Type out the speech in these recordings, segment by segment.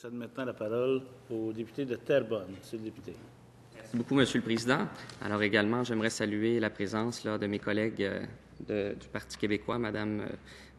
cède maintenant la parole au député de Terrebonne. Monsieur le député. Merci beaucoup, Monsieur le Président. Alors également, j'aimerais saluer la présence de mes collègues du Parti québécois, Madame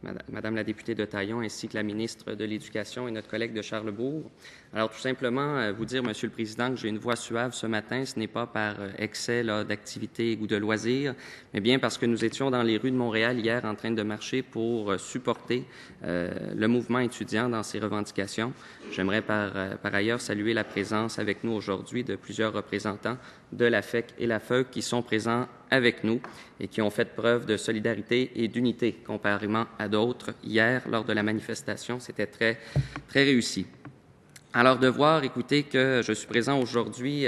la députée de Taillon, ainsi que la ministre de l'Éducation et notre collègue de Charlesbourg. Alors tout simplement, vous dire, Monsieur le Président, que j'ai une voix suave ce matin, ce n'est pas par excès d'activité ou de loisirs, mais bien parce que nous étions dans les rues de Montréal hier en train de marcher pour supporter le mouvement étudiant dans ses revendications. J'aimerais par ailleurs saluer la présence avec nous aujourd'hui de plusieurs représentants de la FEC et la FEUQ qui sont présents avec nous et qui ont fait preuve de solidarité et d'unité comparément à d'autres. Hier, lors de la manifestation, c'était très réussi. Alors, de voir, écoutez, que je suis présent aujourd'hui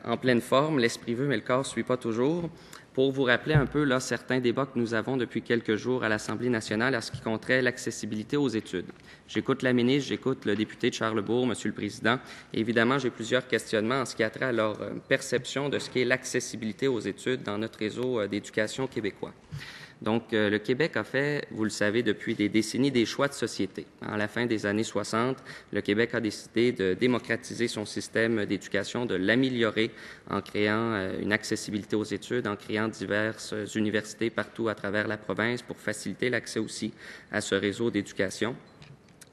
en pleine forme, l'esprit veut, mais le corps ne suit pas toujours, pour vous rappeler un peu certains débats que nous avons depuis quelques jours à l'Assemblée nationale à ce qui compterait l'accessibilité aux études. J'écoute la ministre, j'écoute le député de Charlesbourg, Monsieur le Président. Et évidemment, j'ai plusieurs questionnements en ce qui a trait à leur perception de ce qu'est l'accessibilité aux études dans notre réseau d'éducation québécois. Donc, le Québec a fait, vous le savez, depuis des décennies, des choix de société. À la fin des années 60, le Québec a décidé de démocratiser son système d'éducation, de l'améliorer en créant une accessibilité aux études, en créant diverses universités partout à travers la province pour faciliter l'accès aussi à ce réseau d'éducation.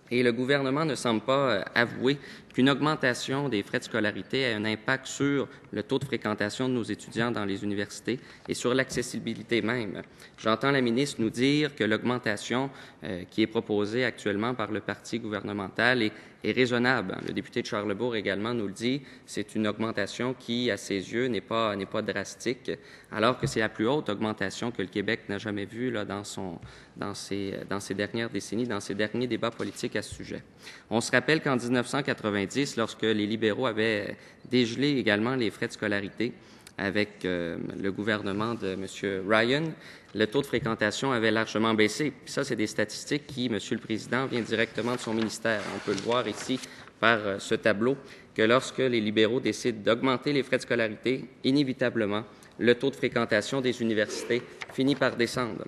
Et le gouvernement ne semble pas avouer qu'une augmentation des frais de scolarité a un impact sur le taux de fréquentation de nos étudiants dans les universités et sur l'accessibilité même. J'entends la ministre nous dire que l'augmentation qui est proposée actuellement par le parti gouvernemental est raisonnable. Le député de Charlesbourg également nous le dit, c'est une augmentation qui, à ses yeux, n'est pas drastique, alors que c'est la plus haute augmentation que le Québec n'a jamais vue dans ces dernières décennies, dans ces derniers débats politiques à ce sujet. On se rappelle qu'en 1990, lorsque les libéraux avaient dégelé également les frais de scolarité avec le gouvernement de M. Ryan, le taux de fréquentation avait largement baissé. Puis ça, c'est des statistiques qui, Monsieur le Président, viennent directement de son ministère. On peut le voir ici par ce tableau, que lorsque les libéraux décident d'augmenter les frais de scolarité, inévitablement, le taux de fréquentation des universités finit par descendre.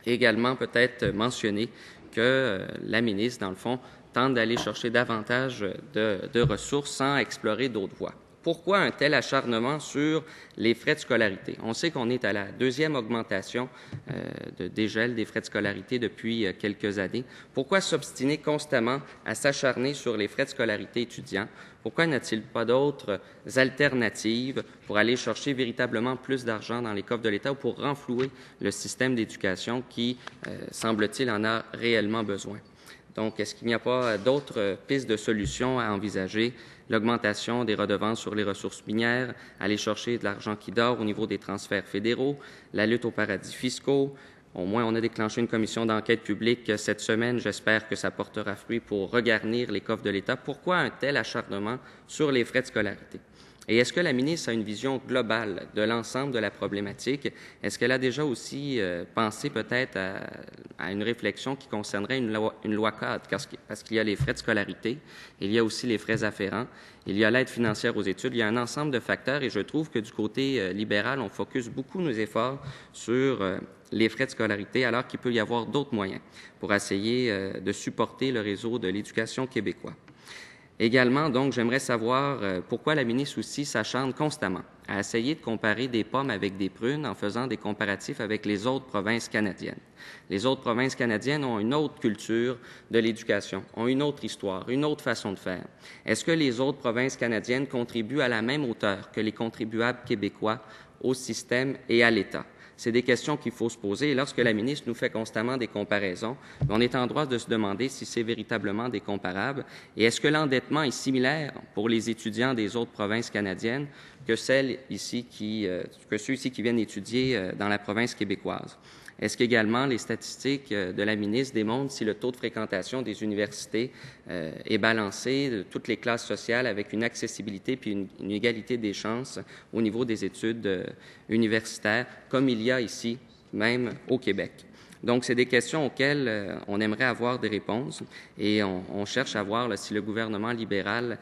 Également, peut-être mentionner que la ministre, dans le fond, tente d'aller chercher davantage de ressources sans explorer d'autres voies. Pourquoi un tel acharnement sur les frais de scolarité? On sait qu'on est à la deuxième augmentation de dégel des frais de scolarité depuis quelques années. Pourquoi s'obstiner constamment à s'acharner sur les frais de scolarité étudiants? Pourquoi n'a t il pas d'autres alternatives pour aller chercher véritablement plus d'argent dans les coffres de l'État ou pour renflouer le système d'éducation qui, semble-t-il, en a réellement besoin? Donc, est-ce qu'il n'y a pas d'autres pistes de solutions à envisager? L'augmentation des redevances sur les ressources minières, aller chercher de l'argent qui dort au niveau des transferts fédéraux, la lutte aux paradis fiscaux. Au moins, on a déclenché une commission d'enquête publique cette semaine. J'espère que ça portera fruit pour regarnir les coffres de l'État. Pourquoi un tel acharnement sur les frais de scolarité? Et est-ce que la ministre a une vision globale de l'ensemble de la problématique? Est-ce qu'elle a déjà aussi pensé peut-être à une réflexion qui concernerait une loi cadre? Parce qu'il y a les frais de scolarité, il y a aussi les frais afférents, il y a l'aide financière aux études, il y a un ensemble de facteurs et je trouve que du côté libéral, on focus beaucoup nos efforts sur les frais de scolarité alors qu'il peut y avoir d'autres moyens pour essayer de supporter le réseau de l'éducation québécois. Également, donc, j'aimerais savoir pourquoi la ministre aussi s'acharne constamment à essayer de comparer des pommes avec des prunes en faisant des comparatifs avec les autres provinces canadiennes. Les autres provinces canadiennes ont une autre culture de l'éducation, ont une autre histoire, une autre façon de faire. Est-ce que les autres provinces canadiennes contribuent à la même hauteur que les contribuables québécois au système et à l'État? C'est des questions qu'il faut se poser. Et lorsque la ministre nous fait constamment des comparaisons, on est en droit de se demander si c'est véritablement des comparables. Et est-ce que l'endettement est similaire pour les étudiants des autres provinces canadiennes que ceux ici qui viennent étudier dans la province québécoise? Est-ce qu'également les statistiques de la ministre démontrent si le taux de fréquentation des universités est balancé de toutes les classes sociales avec une accessibilité puis une égalité des chances au niveau des études universitaires, comme il y a ici même au Québec? Donc, c'est des questions auxquelles on aimerait avoir des réponses et on cherche à voir là, si le gouvernement libéral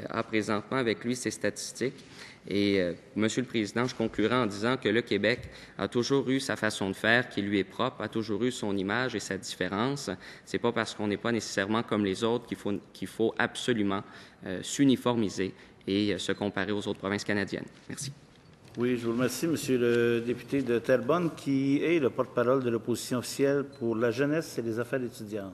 a présentement avec lui ces statistiques. Et, Monsieur le Président, je conclurai en disant que le Québec a toujours eu sa façon de faire qui lui est propre, a toujours eu son image et sa différence. C'est pas parce qu'on n'est pas nécessairement comme les autres qu'il faut absolument s'uniformiser et se comparer aux autres provinces canadiennes. Merci. Oui, je vous remercie, Monsieur le député de Terrebonne, qui est le porte-parole de l'opposition officielle pour la jeunesse et les affaires étudiantes.